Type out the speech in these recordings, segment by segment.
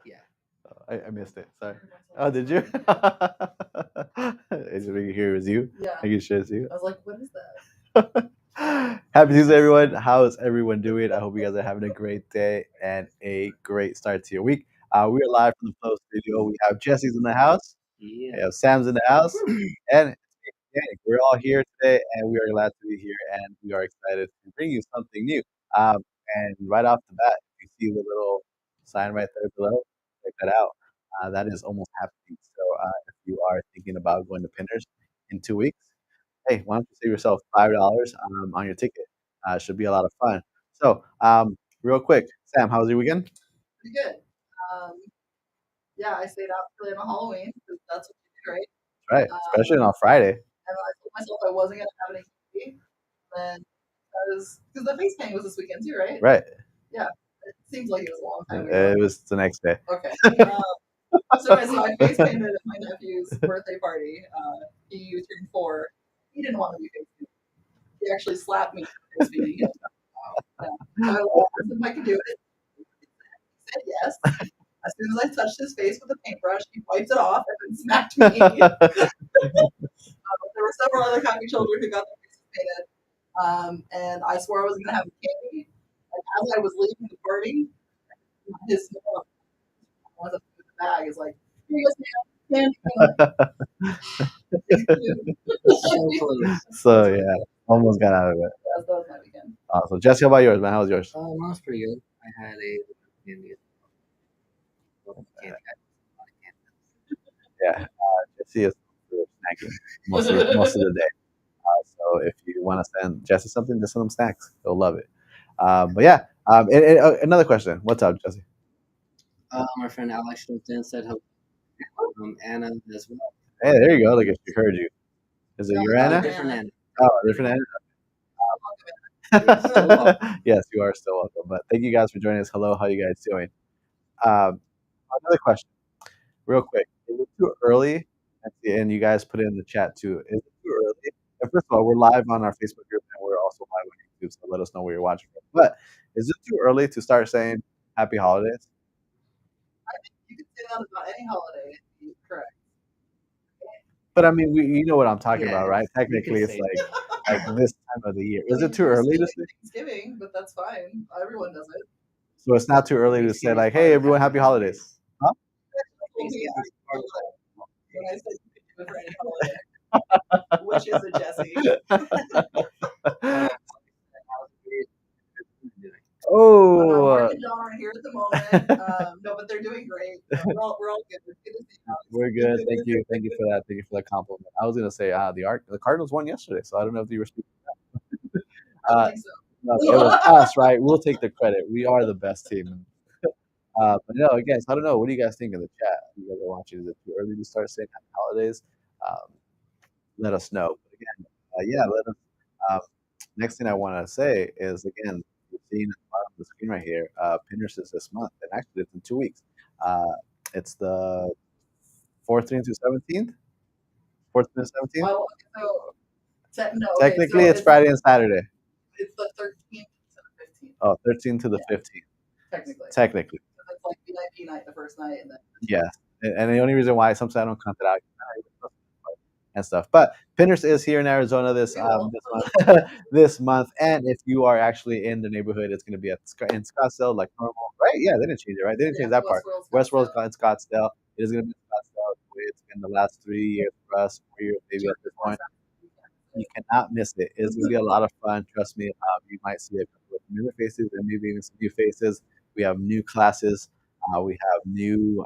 Yeah. I missed it. Sorry. Oh, did you? Is it here? It was you? Yeah. Are you sure it's you? I was like, what is that? Happy Tuesday, everyone. How is everyone doing? I hope you guys are having a great day and a great start to your week. We are live from the Flow Studio. We have Jesse's in the house. Yeah. We have Sam's in the house, and we're all here today, and we are glad to be here, and we are excited to bring you something new. Um, and right off the bat, you see the little sign right there below. Check that out. That is almost happening. So if you are thinking about going to Pinners in 2 weeks, hey, why don't you save yourself $5 on your ticket? Should be a lot of fun. So, real quick, Sam, how was your weekend? Pretty good. Um, yeah, I stayed out really on Halloween because that's what you do, right? Right, especially on Friday. And I told myself I wasn't gonna have any candy. Then because the face painting was this weekend too, right? Right. Yeah, it seems like it was a long time It ago. was the next day. Okay. So I face painted at my nephew's birthday party. He turned 4. He didn't want to be face painted. He actually slapped me for face painting him. Yeah. So I asked him if I could do it. He said yes. As soon as I touched his face with a paintbrush, he wiped it off and then smacked me. There were several other happy children who got their faces painted, and I swore I was going to have candy. And as I was leaving the party, his one of the bag is like, "Here you go, Sam, candy." So yeah, almost got out of it. That was my weekend. So Jesse, how about yours, man? How was yours? Mine was pretty good. I had a candy. Yeah, Jesse is snacking most of the day. So if you want to send Jesse something, just send him snacks. He'll love it. But yeah, another question. What's up, Jesse? My friend Alex Schultz said hello. Anna as well. Hey, there you go. Like she heard you. Is it your Anna? Different Anna. Oh, different Anna. Yes, you are still welcome. But thank you guys for joining us. Hello, how you guys doing? Um, another question, real quick. Is it too early? And you guys put it in the chat too. Is it too early? And first of all, we're live on our Facebook group and we're also live on YouTube, so let us know where you're watching from. But is it too early to start saying happy holidays? I think you can say that about any holiday. Correct. But I mean, you know what I'm talking Yeah, about, right? you Technically, can it's say like this time of the year. I Is mean, it too we're early to still say? in Thanksgiving, but that's fine. Everyone does it. So it's not too early to say like, hey, everyone, happy holidays. Huh? When I said you could do it for any holiday, which is a Jesse. Oh, Mark and John are here at the moment. No, but they're doing great. We're all good. It's good to see you. we're good. Thank you for that. Thank you for the compliment. I was gonna say, the Cardinals won yesterday, so I don't know if you were speaking. I Uh, think so. no, it was us, right? We'll take the credit. We are the best team. But no, again, so I don't know. What do you guys think in the chat? You guys are watching. Is it too early to start saying happy holidays? Um, let us know. But again, yeah, let us. Um, next thing I want to say is again, you're seeing at the bottom of the screen right here. Pinners is this month, and actually it's in 2 weeks. Uh, it's the 14th to 17th. 14th to 17th. Well, no, Technically, it's Friday and Saturday. It's the 13th to the 15th. Oh, 13th to the 15th. Technically. It's like VIP night the first night, and then Yeah, and the only reason why sometimes I don't count it out and stuff. But Pinners is here in Arizona this this month, and if you are actually in the neighborhood, it's going to be in Scottsdale like normal, right? Yeah, they didn't change it, right? They didn't change that part. Westworld's got in Scottsdale. It is going to be in Scottsdale. It's been the last 3 years for us, 4 years maybe at this point. You cannot miss it. It's going to be a lot of fun. Trust me. You might see a couple of familiar faces and maybe even some new faces. We have new classes. We have new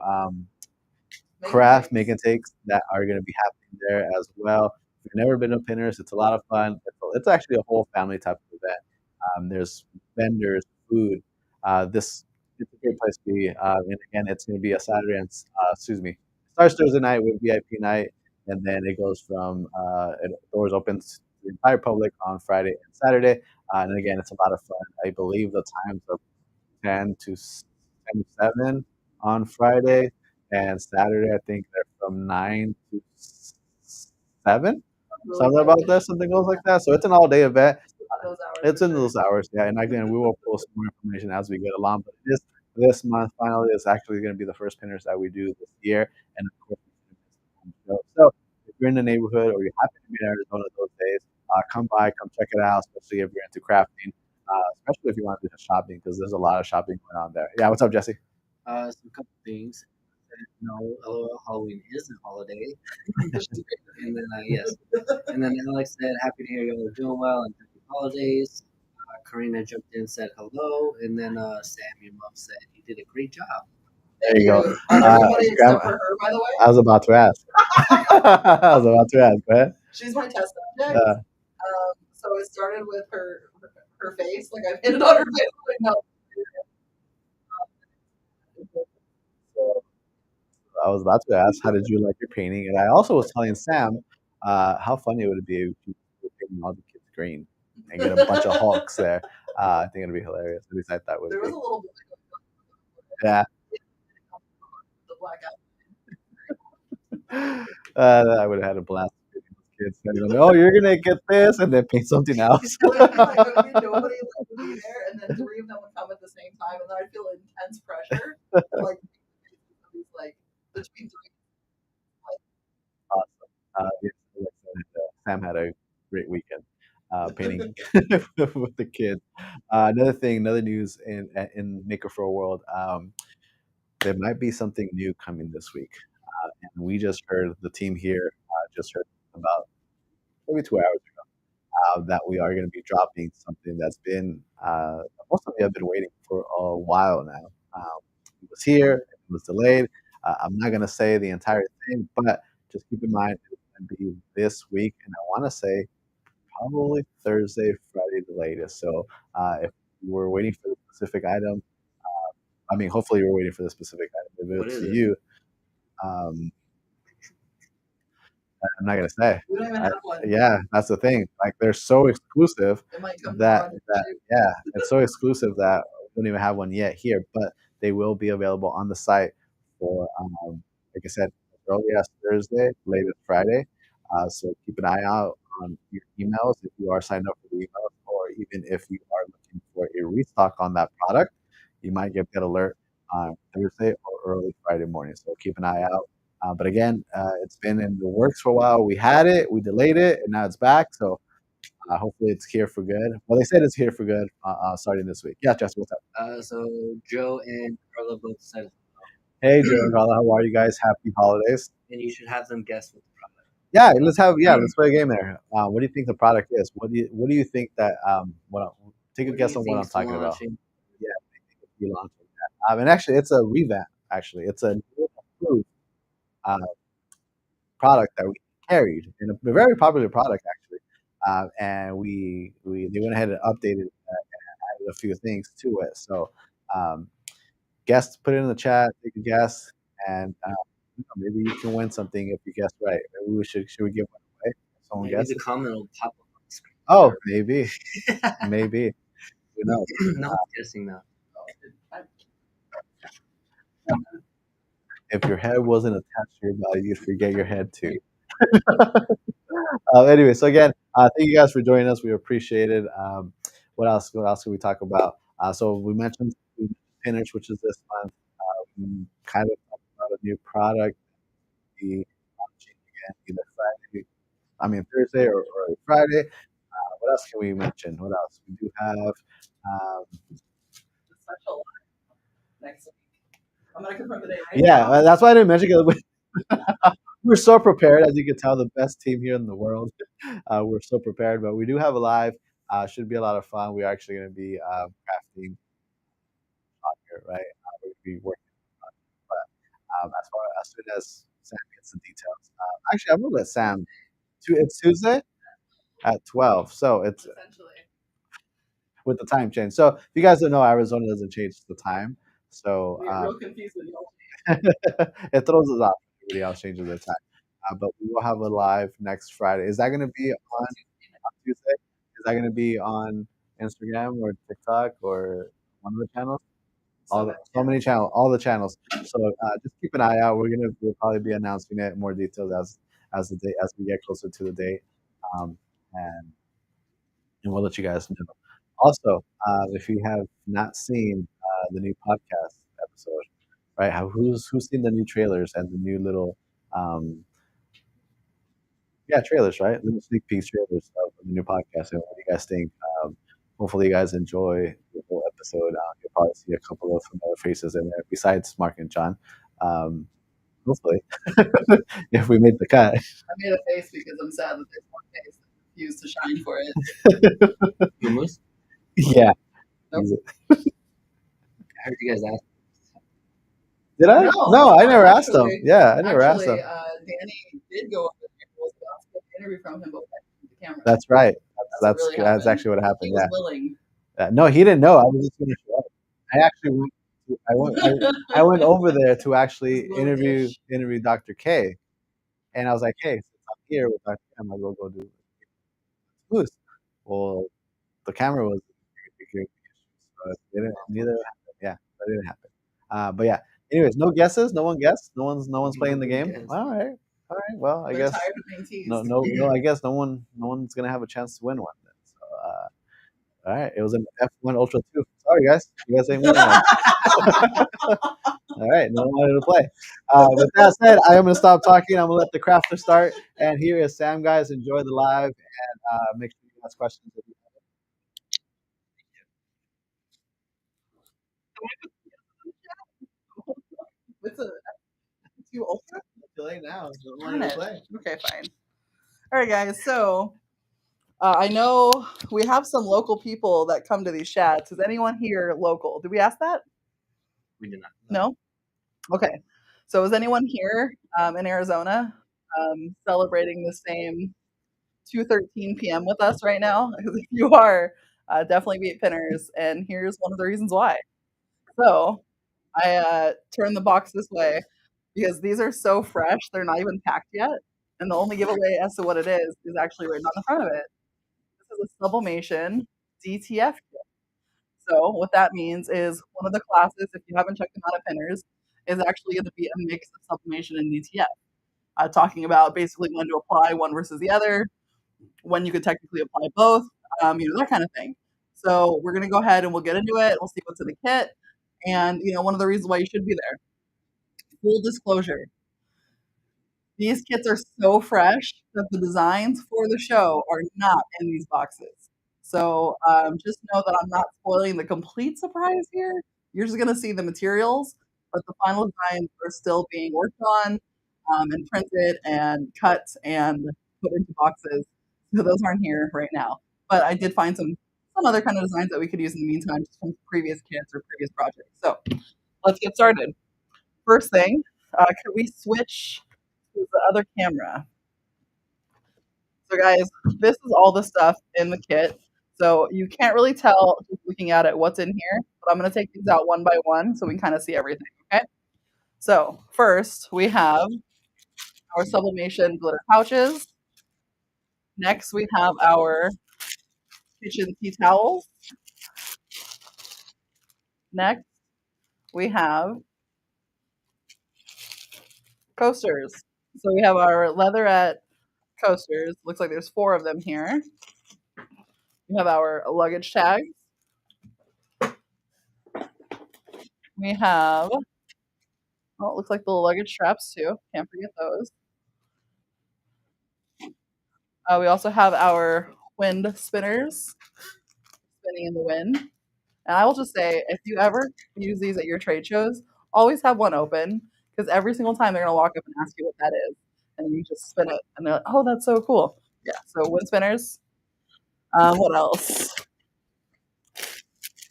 craft make and takes that are going to be happening there as well. If you've never been to Pinners, it's a lot of fun. It's actually a whole family type of event. There's vendors, food. This it's a great place to be. And again, it's going to be a Saturday and excuse me, starts Thursday night with VIP night, and then it goes from doors open to the entire public on Friday and Saturday. And again, it's a lot of fun. I believe the times are 10 to 7 on Friday, and Saturday I think they're from 9 to 7, something about that, something goes like that. So it's an all day event. It's in those hours, yeah. And again, we will post more information as we get along. But it is this month finally is actually going to be the first pinners that we do this year, and of course, so if you're in the neighborhood or you happen to be in Arizona those days, come by, come check it out, especially if you're into crafting, especially if you want to do some shopping because there's a lot of shopping going on there. Yeah, what's up, Jesse? Some couple things. LOL, Halloween is a holiday. And then, yes. And then Alex said, happy to hear y'all are doing well and happy holidays. Karina jumped in and said hello. And then Sam, your mom, said, you did a great job. There you go. On everybody except for her, by the way. I was about to ask. I was about to ask. Go ahead. She's my test subject. So it started with her face. Like I hit it on her face. Like no. I was about to ask, how did you like your painting? And I also was telling Sam how funny it would be if you were painting all the kids green and get a bunch of Hulks there. I think it'd be hilarious. At least I thought it would There be. was a little bit. Yeah. The blackout. I would have had a blast with kids. Oh, you're gonna get this, and then paint something else. It would be like it would be nobody like would be there, and then three of them would come at the same time, and then I'd feel intense pressure, like between three. Awesome. Yes, like I said, Sam had a great weekend painting with the kids. Another thing, another news in MakerFlo world. There might be something new coming this week, and we just heard the team here just heard about maybe 2 hours that we are going to be dropping something that's been most of you have been waiting for a while now. It was here, it was delayed. I'm not going to say the entire thing, but just keep in mind it's going to be this week, and I want to say probably Thursday, Friday, the latest. So if you were waiting for the specific item, I mean, hopefully you were waiting for the specific item. If it's to you, um, I'm not gonna say. We don't even have one. Yeah, that's the thing. Like they're so exclusive It might come that tomorrow. yeah, it's so exclusive that we don't even have one yet here, but they will be available on the site for like I said, as early as Thursday, latest Friday. So keep an eye out on your emails if you are signed up for the emails, or even if you are looking for a restock on that product, you might get that alert on Thursday or early Friday morning. So keep an eye out. But again, it's been in the works for a while. We had it, we delayed it, and now it's back. So hopefully it's here for good. Well, they said it's here for good starting this week. Yeah, Jess, what's up? So Joe and Carla both said, Hey, Joe and Carla, how are you guys? Happy holidays. and you should have them guess what the product. Let's play a game there. What do you think the product is? What do you think that take a guess on what I'm talking about? Yeah, we launching that. And actually, it's a revamp. Actually, it's a new approved uh, product that we carried, and a very popular product actually. And we they went ahead and updated and added a few things to it. So, guess, put it in the chat, take a guess, and maybe you can win something if you guess right. Maybe should we give one away? Someone Maybe guess. the comment will pop up on the screen. Oh, maybe, maybe. Who knows? No one's guessing now. If your head wasn't attached to your body, you'd forget your head too. Anyway, so again, thank you guys for joining us. We appreciate it. What else? What else can we talk about? So we mentioned Pinners, which is this month. We kind of talked about a new product. The launching again either Friday, I mean Thursday or early Friday. What else can we mention? What else? We do have. The special next week. I'm gonna confirm the date right Yeah, now. that's why I didn't mention it. We're so prepared, as you can tell, the best team here in the world. We're so prepared, but we do have a live. Should be a lot of fun. We're actually going to be crafting on here, right? We're going to be working on it. But as soon as Sam gets the details, actually, I'm going to let Sam. It's Tuesday at 12, so it's Essentially. with the time change. So if you guys don't know, Arizona doesn't change the time, so We're real confused with y'all. it throws us off. Everybody else changes their time. But we will have a live next Friday. Is that going to be on Tuesday? Is that going to be on Instagram or TikTok or one of the channels? So many channels, all the channels. So just keep an eye out. We'll probably be announcing it in more details as the day as we get closer to the date, um, and and we'll let you guys know. Also, if you have not seen the new podcast, right? Who's seen the new trailers and the new little um, yeah, trailers, right? Little sneak peek trailers of the new podcast. And what do you guys think? Hopefully, you guys enjoy the whole episode. You'll probably see a couple of familiar faces in there besides Mark and John. Um, hopefully, if we made the cut. I made a face because I'm sad that there's one face that refused to shine for it. Hummus? Yeah. Nope. I heard you guys ask. Did I? No, I never asked him. actually- Yeah, I never asked Actually, him. Danny did go over there. Was about to get an interview from him, but we had to keep the camera. That's right. That's what really That's happened. actually what He happened. was Yeah. willing. No, he didn't know. I was just gonna show up. I actually went. I went over there to actually He's willing-ish. interview Dr. K, and I was like, hey, since I'm here with Dr. K, I might as well go do Moose. Well, the camera was security issue, so it didn't, neither happened. Yeah, that didn't happen. But yeah. Anyways, no guesses. No one guessed. No one's playing the game. Yes. All right. All right. Well, I They're guess tired of being teased. no. I guess no one's gonna have a chance to win one. Then. So, all right. It was an F1 Ultra 2. Sorry, guys. You guys ain't winning one. All right. No one wanted to play. With that said, I am going to stop talking. I'm going to let the crafter start. And here is Sam, guys. Enjoy the live and make sure you ask questions. If you It's a F2 Ultra. too late now. Don't Darn it. Okay, fine. All right, guys. So I know we have some local people that come to these chats. Is anyone here local? Did we ask that? We did not. No? Okay. So is anyone here in Arizona celebrating the same 2:13 p.m. with us right now? Because if you are, definitely beat Pinners. And here's one of the reasons why. So I turned the box this way because these are so fresh. They're not even packed yet. And the only giveaway as to what it is actually written on the front of it. This is a sublimation DTF kit. So what that means is one of the classes, if you haven't checked them out at Pinners, is actually going to be a mix of sublimation and DTF, talking about basically when to apply one versus the other, when you could technically apply both, that kind of thing. So we're going to go ahead and we'll get into it. We'll see what's in the kit, and one of the reasons why you should be there. Full disclosure: these kits are so fresh that the designs for the show are not in these boxes. So just know that I'm not spoiling the complete surprise here. You're just going to see the materials, but the final designs are still being worked on and printed and cut and put into boxes. So those aren't here right now. But I did find some other kind of designs that we could use in the meantime, just from previous kits or previous projects. So let's get started. First thing, could we switch to the other camera? So guys, this is all the stuff in the kit. So you can't really tell just looking at it what's in here, but I'm going to take these out one by one so we can kind of see everything, okay? So first we have our sublimation glitter pouches. Next we have our kitchen tea towels. Next we have coasters. So we have our leatherette coasters. Looks like there's 4 of them here. We have our luggage tags. We have, oh, it looks like the luggage straps too. Can't forget those. We also have our wind spinners, spinning in the wind. And I will just say, if you ever use these at your trade shows, always have one open because every single time they're going to walk up and ask you what that is. And you just spin it and they're like, oh, that's so cool. Yeah, so wind spinners. What else?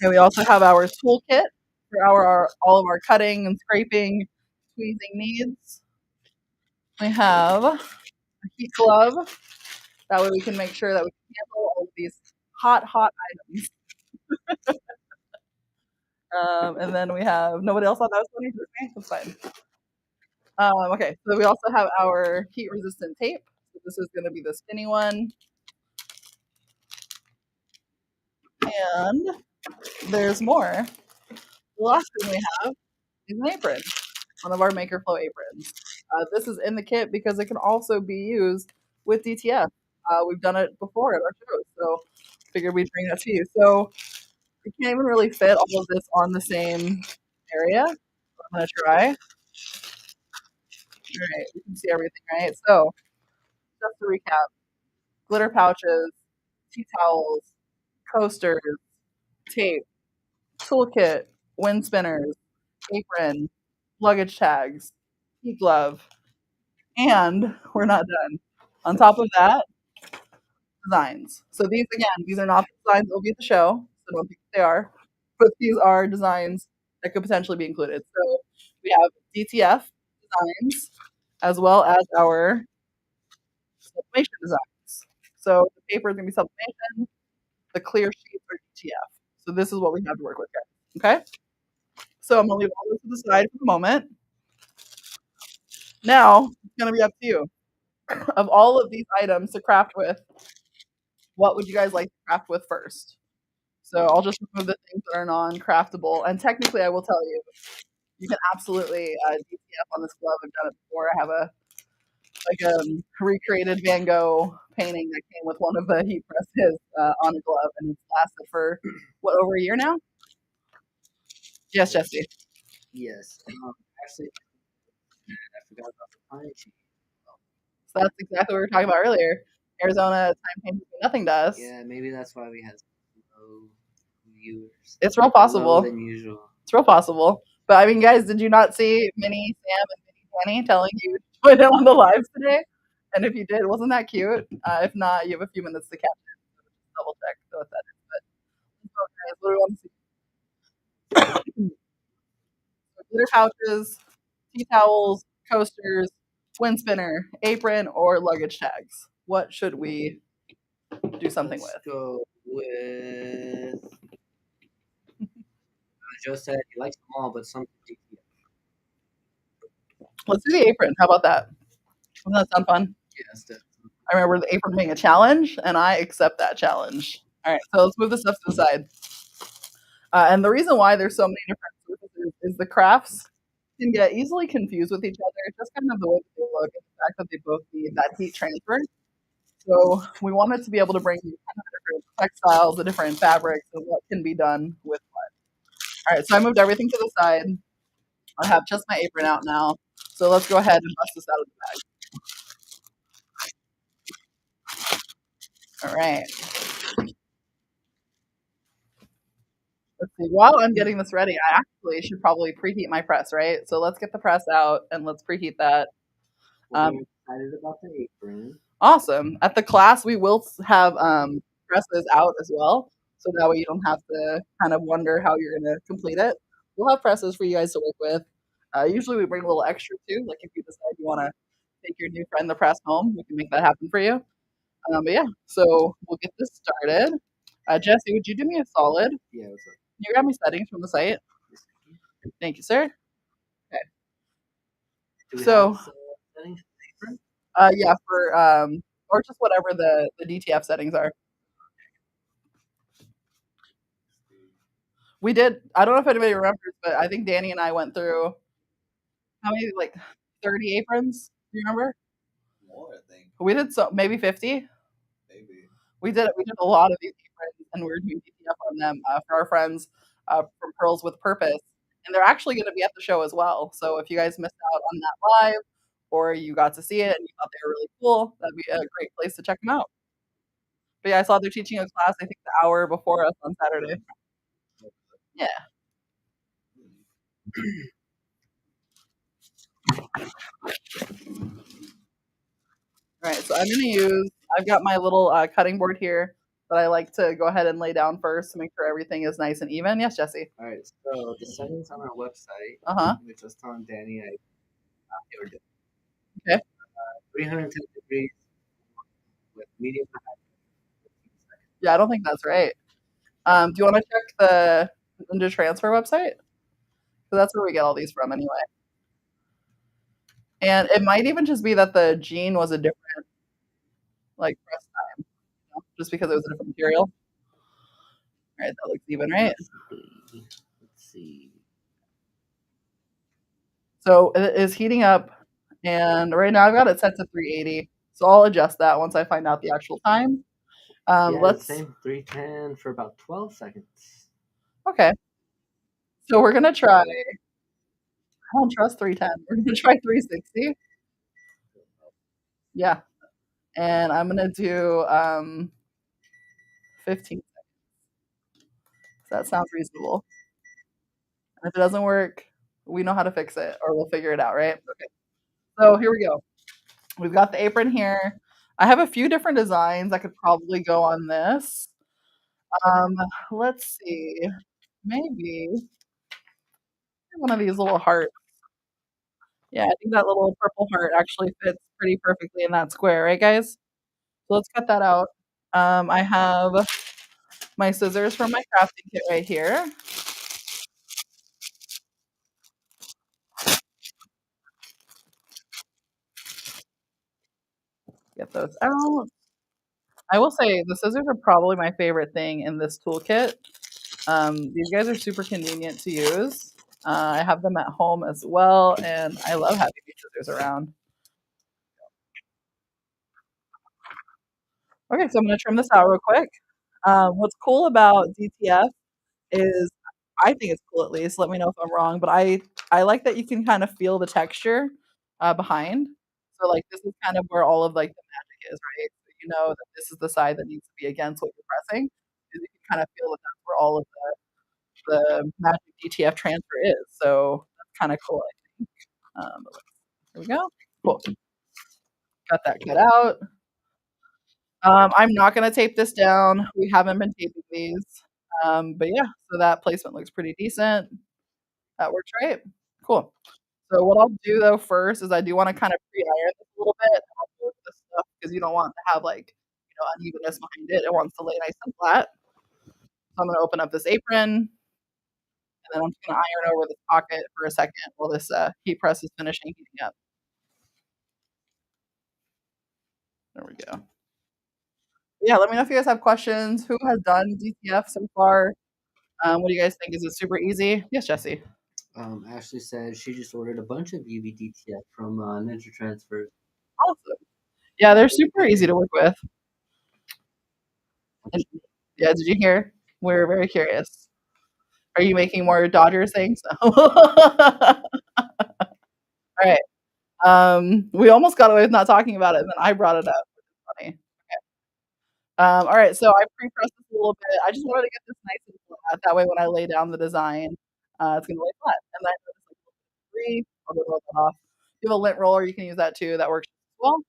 And we also have our toolkit for all of our cutting and scraping, tweezing needs. We have a heat glove. That way we can make sure that we can handle all of these hot items. And then we have nobody else thought that was funny. That's fine. Okay, so we also have our heat resistant tape. So this is going to be the skinny one. And there's more. The last thing we have is an apron, one of our MakerFlo aprons. This is in the kit because it can also be used with DTF. We've done it before at our shows, so figured we'd bring that to you. So we can't even really fit all of this on the same area. I'm I'm gonna try. All right, you can see everything, right? So just to recap: glitter pouches, tea towels, coasters, tape, toolkit, wind spinners, apron, luggage tags, tea glove, and we're not done. On top of that, designs. So these are not the designs that will be at the show, so don't think they are, but these are designs that could potentially be included. So we have DTF designs as well as our sublimation designs. So the paper is going to be sublimation, the clear sheets are DTF. So this is what we have to work with, guys. Okay? So I'm going to leave all this to the side for the moment. Now it's going to be up to you. Of all of these items to craft with, what would you guys like to craft with first? So I'll just remove the things that are non-craftable. And technically, I will tell you, you can absolutely DTF on this glove. I've done it before. I have recreated Van Gogh painting that came with one of the heat presses on a glove, and it's lasted for what, over a year now? Yes, Jesse. Yes. Actually, I forgot about the pine tree. So that's exactly what we were talking about earlier. Arizona time changes nothing to us. Yeah, maybe that's why we had low viewers. It's real possible. Lower than usual. It's real possible. But I mean, guys, did you not see Minnie, Sam, and Minnie Danny telling you to put it on the lives today? And if you did, wasn't that cute? If not, you have a few minutes to catch it. So just double check what that is. But guys, what do we want to see? So glitter pouches, tea towels, coasters, wind spinner, apron, or luggage tags. What should we do something Let's with? go with. Joe said he likes them all, but some. Let's do the apron. How about that? Doesn't that sound fun? Yes, I remember the apron being a challenge, and I accept that challenge. All right, so let's move this stuff to the side. And the reason why there's so many different surfaces is the crafts can get easily confused with each other. It's just kind of the way that they look and the fact that they both need that heat transfer. So we wanted to be able to bring you kind of different textiles, the different fabrics, and what can be done with what. All right, so I moved everything to the side. I have just my apron out now. So let's go ahead and bust this out of the bag. All right. Let's see. While I'm getting this ready, I actually should probably preheat my press, right? So let's get the press out and let's preheat that. We're excited about the apron. Awesome. At the class, we will have presses out as well. So that way you don't have to kind of wonder how you're going to complete it. We'll have presses for you guys to work with. Usually we bring a little extra too. Like if you decide you want to take your new friend the press home, we can make that happen for you. But yeah, so we'll get this started. Jesse, would you do me a solid? Yeah, what's up? Can you grab me settings from the site? Thank you, sir. Okay. So, settings for apron? yeah, for or just whatever the DTF settings are. We did. I don't know if anybody remembers, but I think Danny and I went through how many, like 30 aprons. Do you remember? More, I think. We did so maybe 50. Maybe. We did a lot of these aprons, and we were doing DTF on them for our friends from Pearls with Purpose, and they're actually going to be at the show as well. So if you guys missed out on that live, or you got to see it and you thought they were really cool, that'd be a great place to check them out. But yeah, I saw they're teaching a class, I think the hour before us on Saturday. Yeah. All right, so I've got my little cutting board here that I like to go ahead and lay down first to make sure everything is nice and even. Yes, Jesse? All right, so the settings on our website, which was telling Danny they were doing. Okay. 310 degrees with medium to high. Yeah, I don't think that's right. Do you want to check the Ninja Transfer website? So that's where we get all these from anyway. And it might even just be that the jean was a different, like, press time, just because it was a different material. All right, that looks even, right? Let's see. So it is heating up, and right now I've got it set to 380. So I'll adjust that once I find out the actual time. Let's same 310 for about 12 seconds. Okay. So we're gonna try. don't trust 310. We're gonna try 360. Yeah. And I'm gonna do 15. That sounds reasonable. And if it doesn't work, we know how to fix it or we'll figure it out, right? Okay. So here we go. We've got the apron here. I have a few different designs I could probably go on this. Um, let's see. Maybe one of these little hearts. Yeah, I think that little purple heart actually fits pretty perfectly in that square, right, guys? So let's cut that out. I have my scissors from my crafting kit right here. Get those out. I will say the scissors are probably my favorite thing in this toolkit. These guys are super convenient to use. I have them at home as well, and I love having these scissors around. Okay, so I'm going to trim this out real quick. What's cool about DTF is I think it's cool at least. Let me know if I'm wrong, but I like that you can kind of feel the texture behind. So like this is kind of where all of like the magic is, right? So you know that this is the side that needs to be against what you're pressing. Because you can kind of feel that that's where all of the magic DTF transfer is. So that's kind of cool. Here we go. Cool. Got that cut out. I'm not going to tape this down. We haven't been taping these. But yeah, so that placement looks pretty decent. That works right. Cool. So what I'll do though first is I do want to kind of pre-iron this a little bit with this stuff because you don't want to have like unevenness behind it. It wants to lay nice and flat. So I'm going to open up this apron and then I'm just going to iron over this pocket for a second while this heat press is finishing heating up. There we go. Yeah, let me know if you guys have questions. Who has done DTF so far? What do you guys think? Is it super easy? Yes, Jesse. Ashley said she just ordered a bunch of UVDTF from Ninja Transfer. Awesome. Yeah, they're super easy to work with. And, yeah, did you hear? We're very curious. Are you making more Dodgers things? All right. We almost got away with not talking about it, and then I brought it up. Funny. All right, so I pre-pressed this a little bit. I just wanted to get this nice and flat. That way, when I lay down the design, it's gonna lay flat. And then like three. I'll go roll that off. If you have a lint roller, you can use that too. That works as well.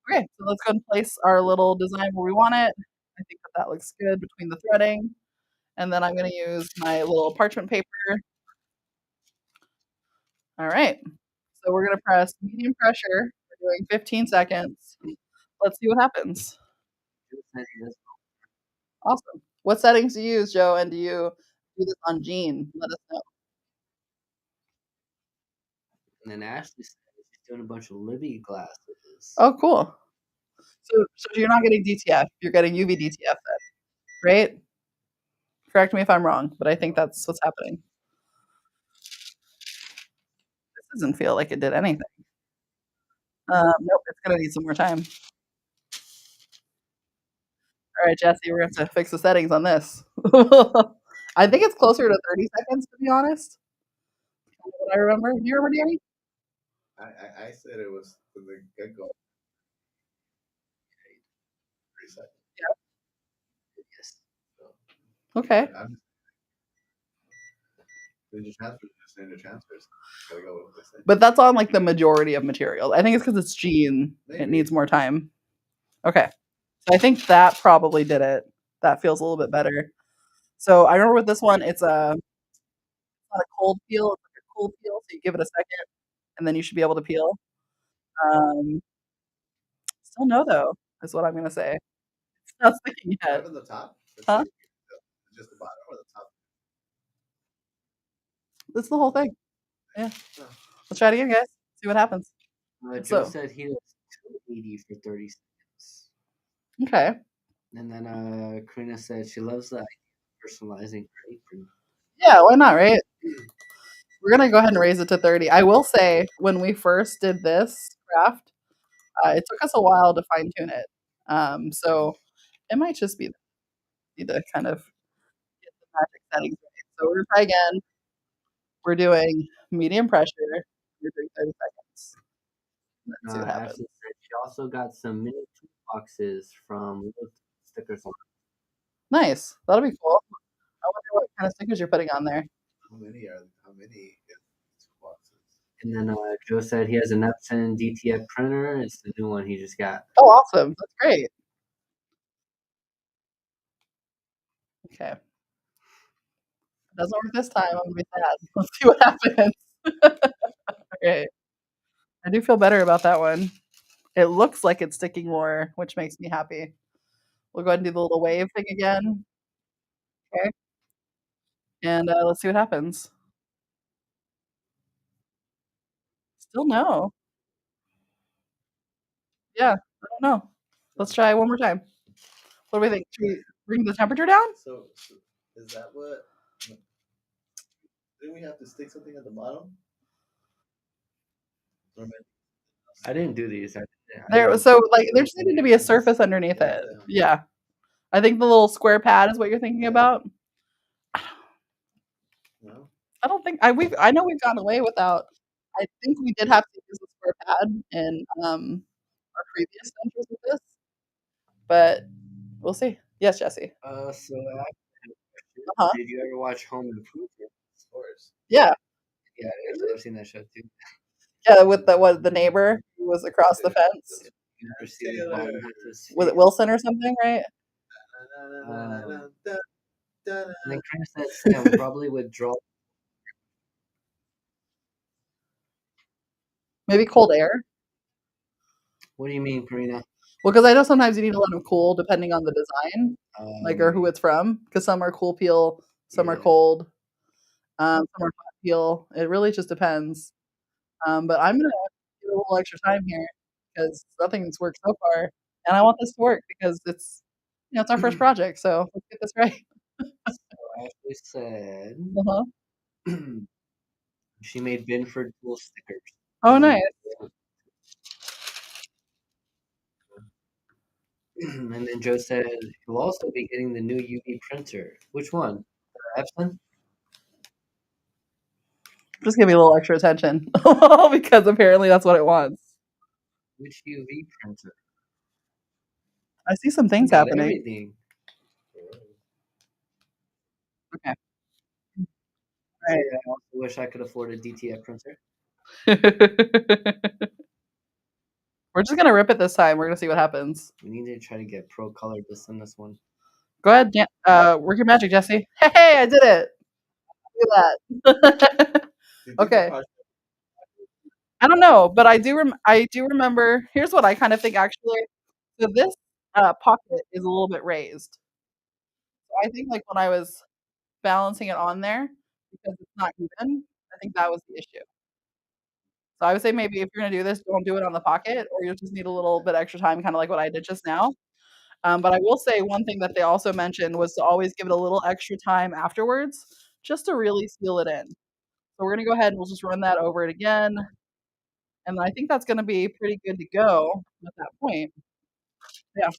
Okay, so let's go and place our little design where we want it. I think that looks good between the threading. And then I'm gonna use my little parchment paper. All right. So we're gonna press medium pressure. We're doing 15 seconds. Let's see what happens. Awesome. What settings do you use, Joe? And do you do this on Gene? Let us know. And then Ashley said she's doing a bunch of Libby glasses. Oh, cool. So you're not getting DTF. You're getting UV DTF then, right? Correct me if I'm wrong, but I think that's what's happening. This doesn't feel like it did anything. Nope, it's gonna need some more time. All right, Jesse, we're gonna have to fix the settings on this. I think it's closer to 30 seconds, to be honest. What I remember. Do you remember, Danny? I said it was from the get go. 3 seconds. Yes. Okay. Ninja transfers, just ninja transfers. Gotta go with this thing. But that's on like the majority of materials. I think it's because it's Gene. It needs more time. Okay. So I think that probably did it. That feels a little bit better. So I remember with this one, it's not a cold peel, it's like a cool peel. So you give it a second, and then you should be able to peel. Um, Still no though, is what I'm gonna say. It's not sticking yet. Right on the top? Huh? Just the bottom or the top? That's the whole thing. Yeah. Let's try it again, guys. See what happens. Joe said he does 280 for 30 seconds. Okay. And then Karina said she loves the idea of personalizing her apron. Yeah, why not, right? We're gonna go ahead and raise it to 30. I will say, when we first did this craft, it took us a while to fine tune it. So it might just be need to kind of get the magic settings right. So we're gonna try again. We're doing medium pressure. You're doing 30 seconds. Let's see what happens. Ashley said she also got some mini toolboxes from Little Stickers. Nice. That'll be cool. I wonder what kind of stickers you're putting on there. How many boxes? And then Joe said he has an Epson DTF printer. It's the new one he just got. Oh, awesome. That's great. Okay. If it doesn't work this time, I'm going to be sad. Let's see what happens. Okay. I do feel better about that one. It looks like it's sticking more, which makes me happy. We'll go ahead and do the little wave thing again. Okay. And let's see what happens. Still no. Yeah, I don't know. Let's try one more time. What do we think? Should we bring the temperature down? So is that what? Didn't we have to stick something at the bottom? I didn't do these. There just needed to be a surface underneath it. Yeah. I think the little square pad is what you're thinking about. No. I don't think I know we've gotten away without. I think we did have to use a square pad in our previous ventures with this, but we'll see. Yes, Jesse. So Uh-huh. did you ever watch Home Improvement? Of course. Yeah. Yeah, I've seen that show too. Yeah, with the neighbor who was across the fence. You never see the bottom half of his Was it face. Wilson or something, right? And then Chris said Sam probably would draw. Maybe cold air. What do you mean, Karina? Well, because I know sometimes you need to let them cool depending on the design, or who it's from. Because some are cool peel, some are cold, some are hot peel. It really just depends. But I'm gonna give it a little extra time here because nothing's worked so far, and I want this to work because it's it's our first project, so let's get this right. So Ashley said Uh-huh. she made Binford tool stickers. Oh, nice. And then Joe said he'll also be getting the new UV printer. Which one? Epson? Just give me a little extra attention because apparently that's what it wants. Which UV printer? I see some things Got happening. everything. Okay. Right. I also wish I could afford a DTF printer. We're just gonna rip it this time. We're gonna see what happens. We need to try to get pro color just on this one. Go ahead, work your magic, Jesse. Hey, I did it. Look at that. Okay. I don't know, but I do remember. Here's what I kind of think actually. So this pocket is a little bit raised. So I think like when I was balancing it on there because it's not even, I think that was the issue. So I would say maybe if you're gonna do this, don't do it on the pocket, or you'll just need a little bit extra time, kind of like what I did just now. But I will say one thing that they also mentioned was to always give it a little extra time afterwards, just to really seal it in. So we're gonna go ahead and we'll just run that over it again. And I think that's gonna be pretty good to go at that point. Yeah.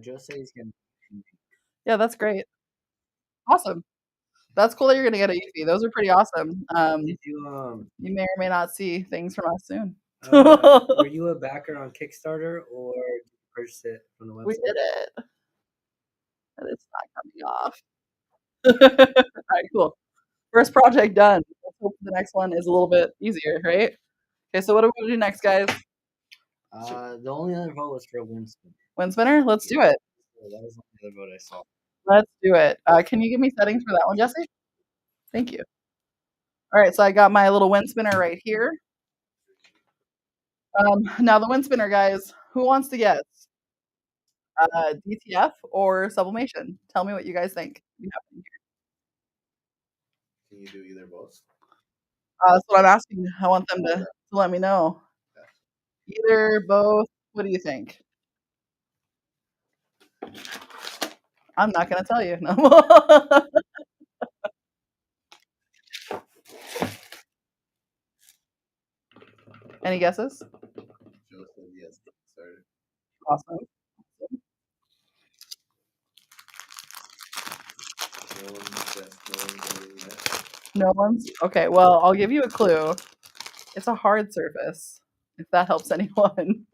Joe says he's gonna. Yeah, that's great. Awesome. That's cool that you're gonna get a Eufy. Those are pretty awesome. Did you You may or may not see things from us soon. were you a backer on Kickstarter or did you purchase it from the website? We did it. And it's not coming off. All right, cool. First project done. Let's hope the next one is a little bit easier, right? Okay, so what are we gonna do next, guys? The only other vote was for a wind spinner. Wind spinner? Let's do it. That was the only other vote I saw. Let's do it. Can you give me settings for that one, Jesse? Thank you. All right, so I got my little wind spinner right here. Now the wind spinner, guys, who wants to guess? DTF or sublimation? Tell me what you guys think. Can you do either both? That's what I'm asking. I want them to let me know. Either, both. What do you think? I'm not going to tell you. No. Any guesses? Joe said yes. Started. Awesome. No one's okay. Well, I'll give you a clue. It's a hard surface. If that helps anyone.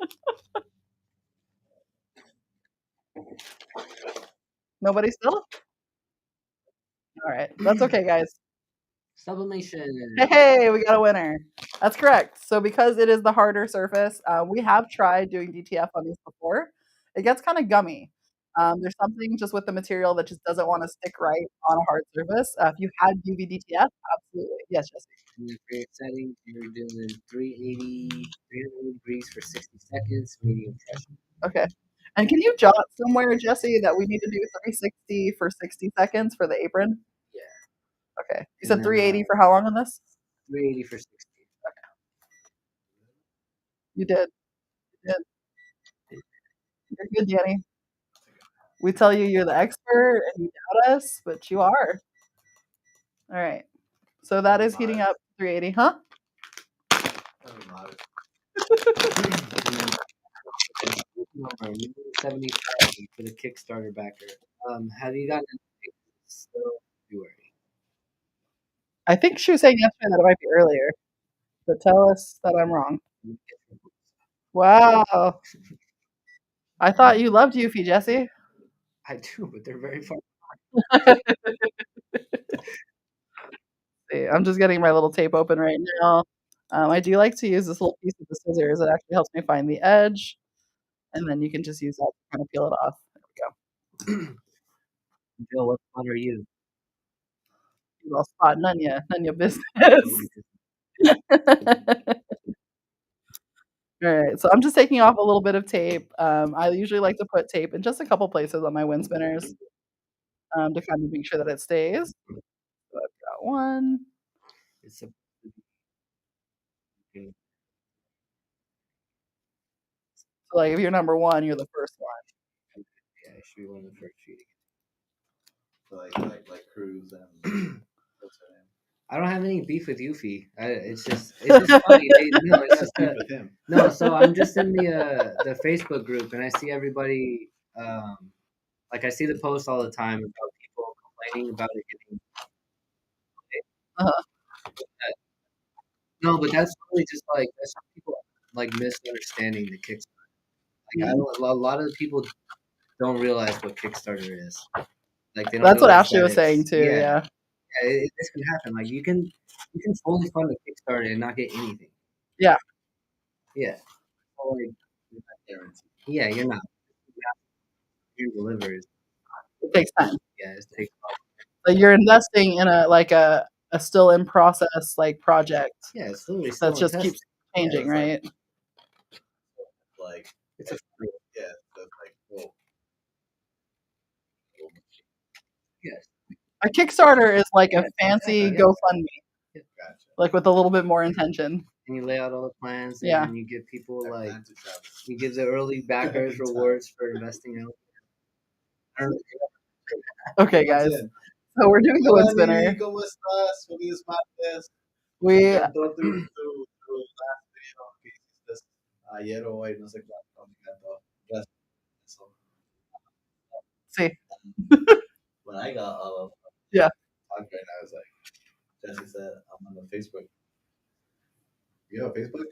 Nobody still? All right, that's okay, guys. Sublimation. Hey, we got a winner. That's correct. So because it is the harder surface, we have tried doing DTF on these before. It gets kind of gummy. There's something just with the material that just doesn't want to stick right on a hard surface. If you had UV DTF, absolutely. Yes, Jesse. In the create settings, you're doing 380 degrees for 60 seconds, medium pressure. Okay. And can you jot somewhere, Jesse, that we need to do 360 for 60 seconds for the apron? Yeah. Okay. You And said then, 380 for how long on this? 380 for 60. You did. You did. You're good, Danny. We tell you you're the expert and you doubt us, but you are. All right. So that is heating up 380, huh? Number 75 for the Kickstarter backer. Have you gotten still February? I think she was saying yesterday that it might be earlier, but tell us that I'm wrong. Wow. I thought you loved Yuffie, Jesse. I do, but they're very far. See, I'm just getting my little tape open right now. I do like to use this little piece of the scissors. It actually helps me find the edge, and then you can just use that to kind of peel it off. There we go. Jill, what spot are you? You little spot, none ya business. All right, so I'm just taking off a little bit of tape. I usually like to put tape in just a couple places on my wind spinners to kind of make sure that it stays. So I've got one. It's a So like if you're number one, you're the first one. yeah, it should be one of the first few. So like Cruz and I don't have any beef with Yuffie. It's just funny. It's just beef with him. no. So I'm just in the Facebook group and I see everybody. Like I see the posts all the time about people complaining about it getting. Uh-huh. No, but that's really just like that's some people like misunderstanding the Kickstarter. Like a lot of people don't realize what Kickstarter is. Like they don't. That's what realize Ashley that was saying it's- too. Yeah. this can happen. Like you can fully fund a Kickstarter and not get anything. Yeah. Yeah. So, like, yeah, you're not. Your delivers. It takes time. Yeah, it takes. So you're investing in a still in process like project Yeah, it's literally that just keeps changing, right? Like it's a yeah, so it's like whoa. yes. A Kickstarter is like a Yeah, fancy exactly, yeah. GoFundMe, Gotcha. like with a little bit more intention. And you lay out all the plans, and Yeah. then you give people I like plan to travel. you give the early backers Good time. rewards for investing out. Okay, guys. So we're doing the wind spinner. ¿Cómo estás? Feliz martes. We Entró tu last video que hiciste ayer o hoy, no sé cuándo. Me encantó. Gracias. Eso. see. When I got all of Yeah. talk right now, I was like, Jesse said, I'm on the Facebook. You have a Facebook?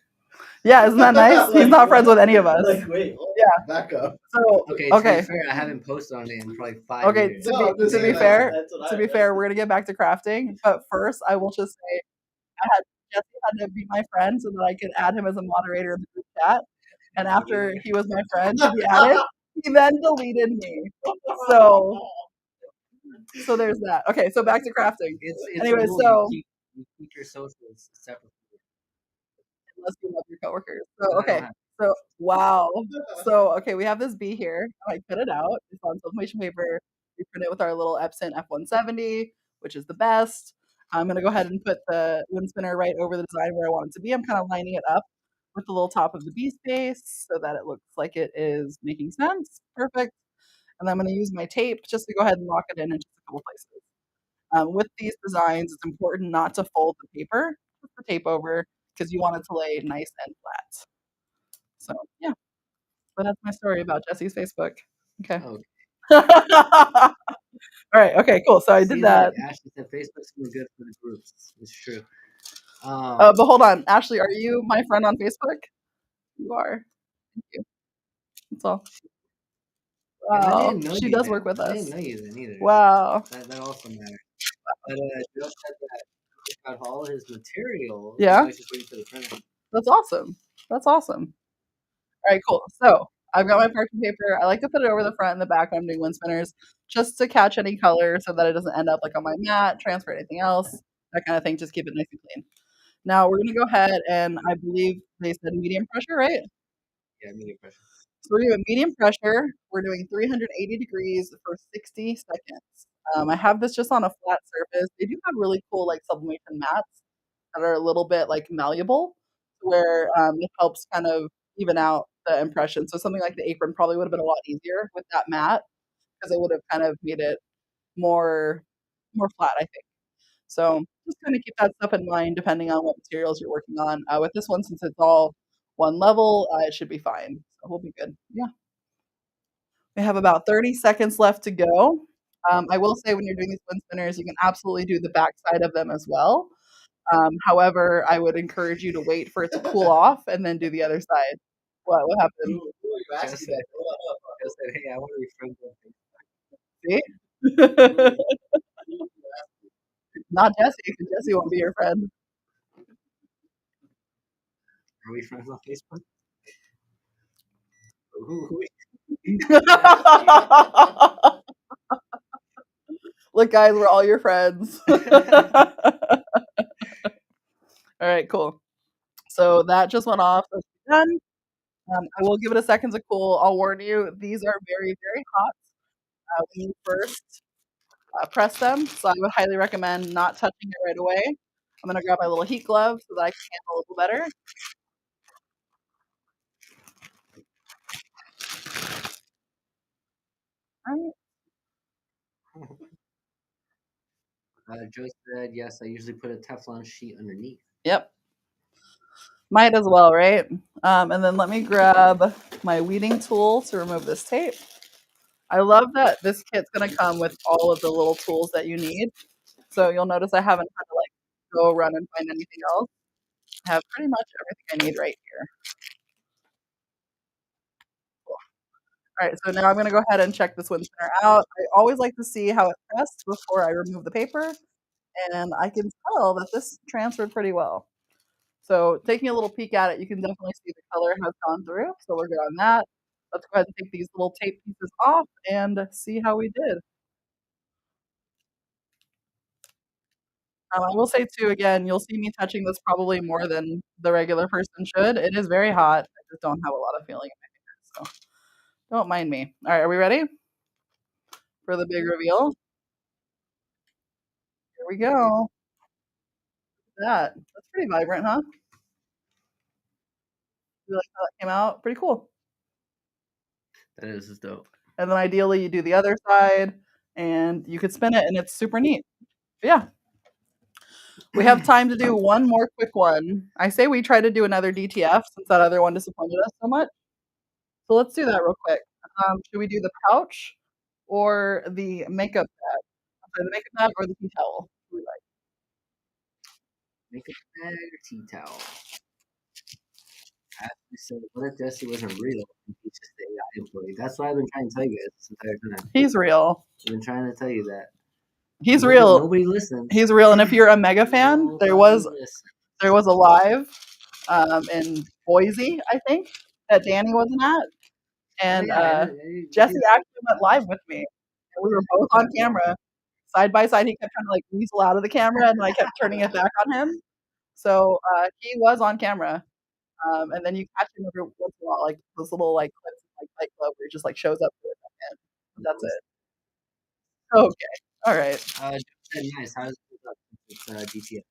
Yeah, isn't that nice? He's not friends with any of us. Like, wait, Yeah. back up. So Okay, okay. to be fair, I haven't posted on it in probably 5 Okay, years. to be fair, we're gonna get back to crafting. But first, I will just say, Jesse had to be my friend so that I could add him as a moderator in the group chat. And after he was my friend to be added, he then deleted me. So there's that. Okay, so back to crafting. It's Anyway, a rule. so you keep your socials separate. unless you love your coworkers. I So don't okay. have- So wow. So okay, we have this bee here. I cut it out. It's on sublimation paper. We print it with our little Epson F170, which is the best. I'm gonna go ahead and put the wind spinner right over the design where I want it to be. I'm kind of lining it up with the little top of the bee space so that it looks like it is making sense. Perfect. And then I'm gonna use my tape just to go ahead and lock it in just a couple places. With these designs, it's important not to fold the paper, just the tape over, because you want it to lay nice and flat. So yeah, but that's my story about Jesse's Facebook. Okay. Okay. All right. Okay. Cool. So I See, did look, that. Ashley said Facebook's really good for the groups. It's true. But hold on, Ashley, are you my friend on Facebook? You are. Thank you. That's all. and I Wow. didn't know She you does then. work with I us. didn't know you then either. Wow. That also matters. But Joe said that he got all his material. Yeah. Now he's just waiting for the printer. That's awesome. That's awesome. All right, cool. So I've got my parchment paper. I like to put it over the front and the back when I'm doing wind spinners, just to catch any color so that it doesn't end up like on my mat, transfer anything else, that kind of thing. Just keep it nice and clean. Now we're gonna go ahead and I believe they said medium pressure, right? Yeah, medium pressure. So we're doing medium pressure. We're doing 380 degrees for 60 seconds. I have this just on a flat surface. They do have really cool like sublimation mats that are a little bit like malleable, where it helps kind of even out the impression. So something like the apron probably would have been a lot easier with that mat because it would have kind of made it more more flat, I think. So just kind of keep that stuff in mind depending on what materials you're working on. With this one, since it's all one level, it should be fine. So we'll be good. Yeah. We have about 30 seconds left to go. I will say when you're doing these wind spinners, you can absolutely do the back side of them as well. However, I would encourage you to wait for it to cool off and then do the other side. What happened? Joe said, hey, I want to be friends with See? Not Jesse, because Jesse won't be your friend. Are we friends on Facebook? Who Look, guys, we're all your friends. All right, cool. So that just went off. That's done. I will give it a second to cool. I'll warn you, these are very, very hot when you first press them. So I would highly recommend not touching it right away. I'm going to grab my little heat glove so that I can handle it a little better. All right. Joe said, yes, I usually put a Teflon sheet underneath. Yep. Might as well, right? And then let me grab my weeding tool to remove this tape. I love that this kit's going to come with all of the little tools that you need. So you'll notice I haven't had to like go run and find anything else. I have pretty much everything I need right here. Cool. All right, so now I'm going to go ahead and check this wind spinner out. I always like to see how it pressed before I remove the paper, and I can tell that this transferred pretty well. So taking a little peek at it, you can definitely see the color has gone through. So we're good on that. Let's go ahead and take these little tape pieces off and see how we did. I will say too, again, you'll see me touching this probably more than the regular person should. It is very hot. I just don't have a lot of feeling in my fingers, so don't mind me. All right, are we ready for the big reveal? Here we go. That's pretty vibrant, huh? You like how that came out? Pretty cool. That is dope. And then ideally you do the other side and you could spin it and it's super neat. But yeah. We have time to do one more quick one. I say we try to do another DTF since that other one disappointed us so much. So let's do that real quick. Should we do the pouch or the makeup bag? The makeup bag or the tea towel? What do we like? Makeup bag or tea towel? Ashley said, what if Jesse wasn't real and he's just the AI employee? That's what I've been trying to tell you guys this entire time. He's real. I've been trying to tell you that. He's real. Nobody listens. He's real. And if you're a mega fan, there was a live in Boise, I think, that Danny wasn't at. And Jesse actually went live with me. And we were both on camera, side by side. He kept trying to like weasel out of the camera, and I kept turning it back on him. So he was on camera. And then you catch him every once in a while, like those little like clips, like Fight Club, where he just like shows up for a second. That's it. Okay. All right. Nice. How does it hold up since it's DTF?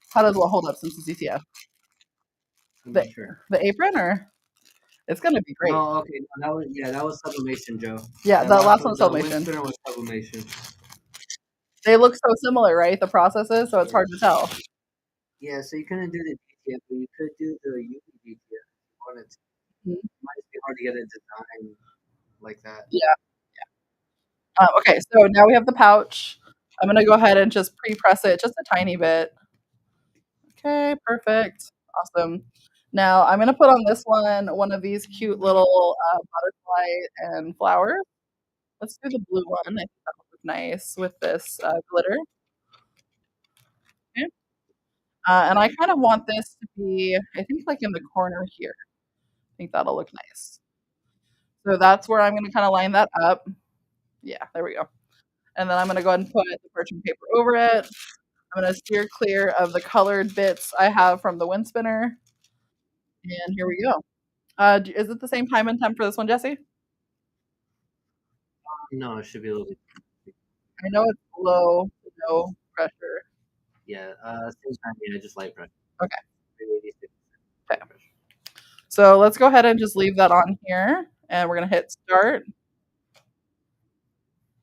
How does what hold up since it's DTF? The apron, or it's gonna be great. Oh, okay. No, that was sublimation, Joe. Yeah, that last one was sublimation. The spinner was sublimation. They look so similar, right? The processes, so it's hard to tell. Yeah, so you couldn't do the DTF, but you could do the UV DTF if you wanted to. It might be hard to get a design like that. Yeah. Okay, so now we have the pouch. I'm gonna go ahead and just pre-press it just a tiny bit. Okay, perfect. Awesome. Now I'm gonna put on this one of these cute little butterfly and flowers. Let's do the blue one. I think that would look nice with this glitter. Okay. And I kind of want this to be, I think, like in the corner here. I think that'll look nice. So that's where I'm gonna kind of line that up. Yeah, there we go. And then I'm gonna go ahead and put the parchment paper over it. I'm gonna steer clear of the colored bits I have from the wind spinner. And here we go. Is it the same time and temp for this one, Jesse? No, it should be a little bit. I know it's low, no pressure. Yeah, same time. Yeah, just light pressure. Okay. Maybe 80, Okay. So let's go ahead and just leave that on here, and we're gonna hit start.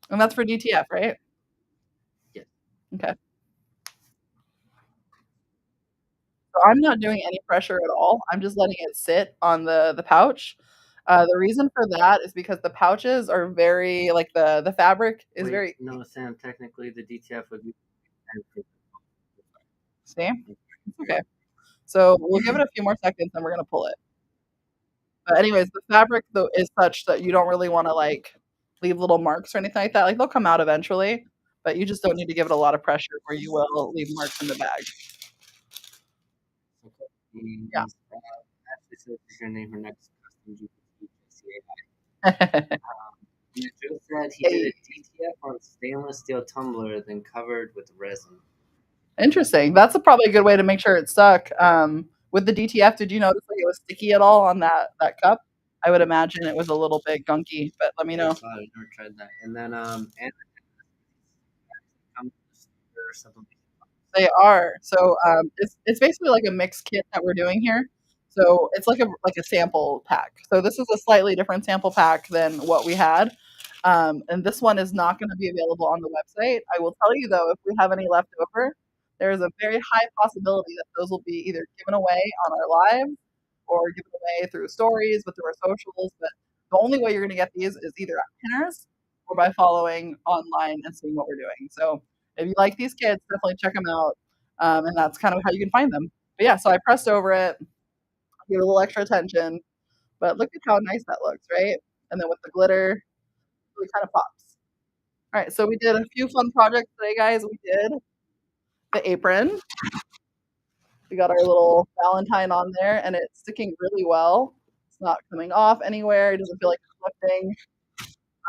And that's for DTF, right? Yeah. Okay. So I'm not doing any pressure at all. I'm just letting it sit on the pouch. The reason for that is because the pouches are very like the fabric is Wait, very. no, Sam. Technically, the DTF would be. See, it's okay. So we'll give it a few more seconds, and we're gonna pull it. But anyways, the fabric though is such that you don't really want to like leave little marks or anything like that. Like they'll come out eventually, but you just don't need to give it a lot of pressure, or you will leave marks in the bag. Yeah. Ashley said she's gonna name her next custom GPT Yeah, Joe said he did a DTF on stainless steel tumbler, then covered with resin. Interesting. That's probably a good way to make sure it's stuck. With the DTF, did you notice like it was sticky at all on that cup? I would imagine it was a little bit gunky, but let me know. I never tried that. And then and or something. They are. So it's basically like a mixed kit that we're doing here. So it's like a sample pack. So this is a slightly different sample pack than what we had. And this one is not going to be available on the website. I will tell you though, if we have any left over, there is a very high possibility that those will be either given away on our live or given away through stories, but through our socials. But the only way you're going to get these is either at Pinners or by following online and seeing what we're doing. So if you like these kits, definitely check them out. And that's kind of how you can find them. But yeah, so I pressed over it, gave it a little extra attention, but look at how nice that looks, right? And then with the glitter, it really kind of pops. All right, so we did a few fun projects today, guys. We did the apron. We got our little Valentine on there, and it's sticking really well. It's not coming off anywhere. It doesn't feel like it's lifting.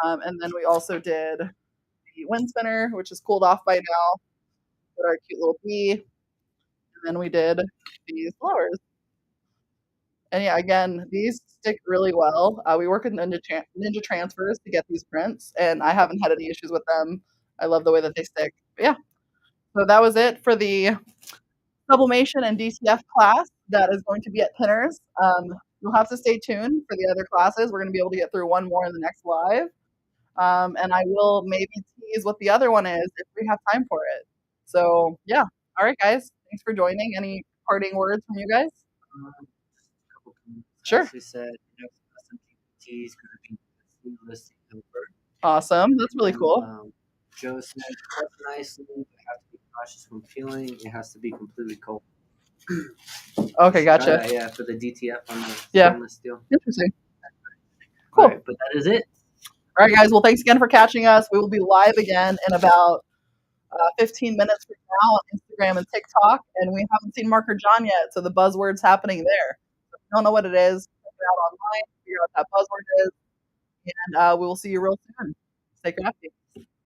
And then we also did the wind spinner, which is cooled off by now. Put our cute little bee, and then we did these flowers. And yeah, again, these stick really well. We work with Ninja Transfers to get these prints, and I haven't had any issues with them. I love the way that they stick. But yeah, so that was it for the sublimation and DCF class that is going to be at Pinners. You'll have to stay tuned for the other classes. We're going to be able to get through one more in the next live. And I will maybe tease what the other one is if we have time for it. So yeah, all right, guys, thanks for joining. Any parting words from you guys? Sure. Ashley said, custom GPT is going to be seamless over. Awesome. That's really cool. Joe said, cut nicely, but have to be cautious when peeling. It has to be completely cold. Okay, gotcha. Yeah, for the DTF on the stainless steel. Interesting. Cool. All right, but that is it. All right, guys. Well, thanks again for catching us. We will be live again in about 15 minutes from now on Instagram and TikTok, and we haven't seen Marker John yet, so the buzzword's happening there. So if you don't know what it is, check it out online, figure out what that buzzword is, and we will see you real soon. Stay crafty.